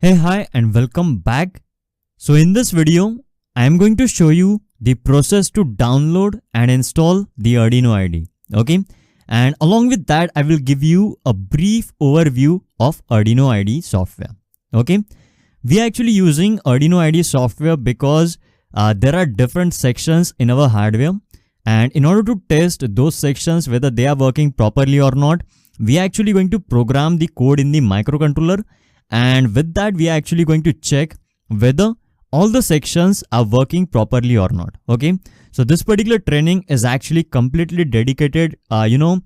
Hey, hi, and welcome back. So in this video, I am going to show you the process to download and install the Arduino IDE. Okay. And along with that, I will give you a brief overview of Arduino IDE software. Okay. We are actually using Arduino IDE software because there are different sections in our hardware. And in order to test those sections, whether they are working properly or not, we are actually going to program the code in the microcontroller. And with that, we are actually going to check whether all the sections are working properly or not. Okay. So this particular training is actually completely dedicated, to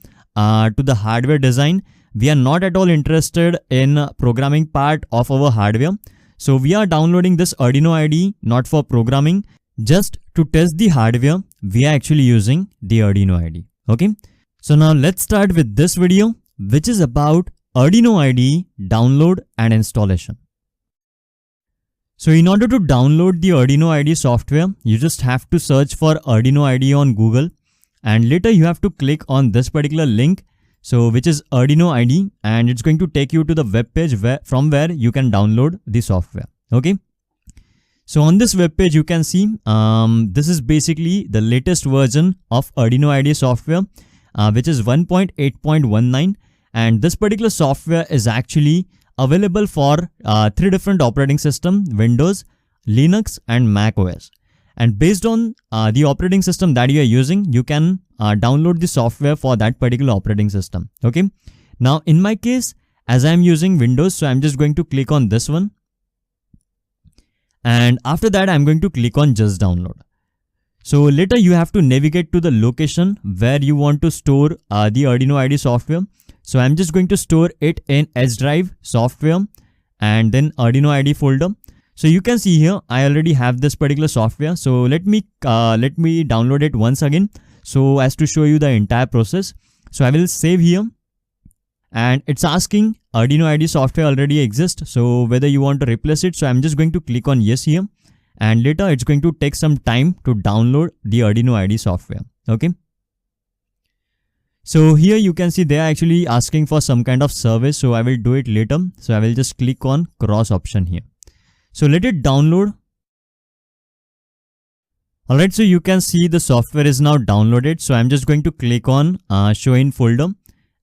the hardware design. We are not at all interested in programming part of our hardware. So we are downloading this Arduino IDE not for programming, just to test the hardware. We are actually using the Arduino IDE. Okay. So now let's start with this video, which is about Arduino IDE download and installation. So in order to download the Arduino IDE software, you just have to search for Arduino IDE on Google, and later you have to click on this particular link, which is Arduino IDE, and it's going to take you to the web page from where you can download the software. Okay. So on this web page, you can see this is basically the latest version of Arduino IDE software, which is 1.8.19. And this particular software is actually available for 3 different operating systems: Windows, Linux, and Mac OS. And based on the operating system that you are using, you can download the software for that particular operating system. Okay. Now, in my case, as I am using Windows, so I'm just going to click on this one. And after that, I'm going to click on just download. So later you have to navigate to the location where you want to store the Arduino IDE software. So I'm just going to store it in S drive software and then Arduino IDE folder. So you can see here, I already have this particular software. So let me download it once again, so as to show you the entire process. So I will save here, and it's asking Arduino IDE software already exists, so whether you want to replace it. So I'm just going to click on yes here, and later it's going to take some time to download the Arduino IDE software. Okay. So here you can see they are actually asking for some kind of service. So I will do it later. So I will just click on cross option here. So let it download. Alright, so you can see the software is now downloaded. So I'm just going to click on show in folder,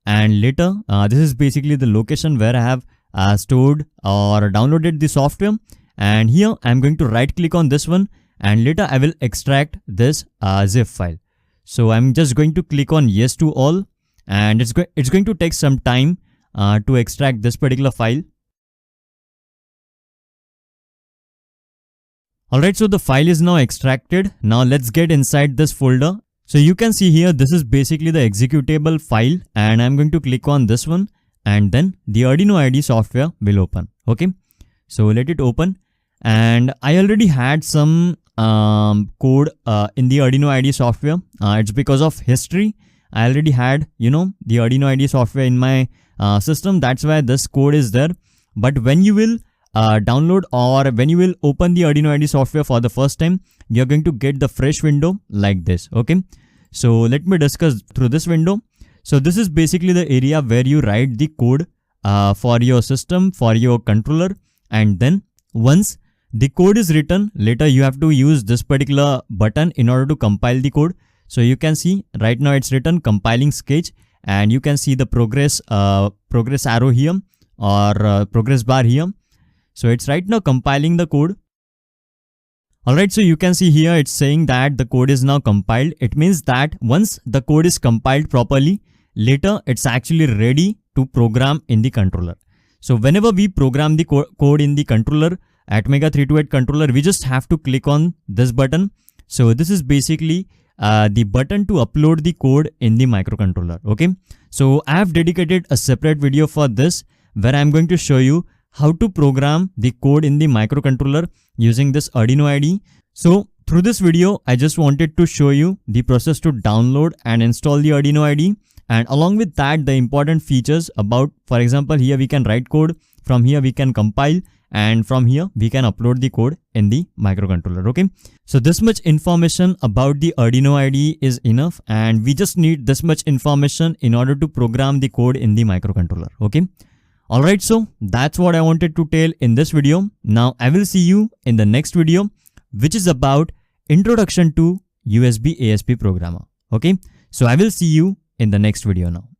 and later this is basically the location where I have stored or downloaded the software. And here I'm going to right click on this one, and later I will extract this zip file. So I'm just going to click on yes to all, and it's going to take some time to extract this particular file. Alright, so the file is now extracted. Now let's get inside this folder. So you can see here, this is basically the executable file, and I'm going to click on this one, and then the Arduino IDE software will open. Okay. So let it open, and I already had some code in the Arduino IDE software. It's because of history. I already had, the Arduino IDE software in my system. That's why this code is there. But when you will download, or when you will open the Arduino IDE software for the first time, you're going to get the fresh window like this. Okay. So let me discuss through this window. So this is basically the area where you write the code for your system, for your controller. And then once the code is written, later you have to use this particular button in order to compile the code. So you can see right now it's written compiling sketch, and you can see the progress arrow here, or progress bar here. So it's right now compiling the code. Alright, so you can see here it's saying that the code is now compiled. It means that once the code is compiled properly, later it's actually ready to program in the controller. So whenever we program the code in the controller, Atmega 328 controller, we just have to click on this button. So this is basically the button to upload the code in the microcontroller. Okay. So I have dedicated a separate video for this, where I'm going to show you how to program the code in the microcontroller using this Arduino IDE. So through this video, I just wanted to show you the process to download and install the Arduino IDE. And along with that, the important features about, for example, here we can write code, from here we can compile, and from here we can upload the code in the microcontroller. Okay. So this much information about the Arduino IDE is enough, and we just need this much information in order to program the code in the microcontroller. Okay. Alright, so that's what I wanted to tell in this video. Now I will see you in the next video, which is about introduction to USB ASP programmer. Okay, so I will see you in the next video now.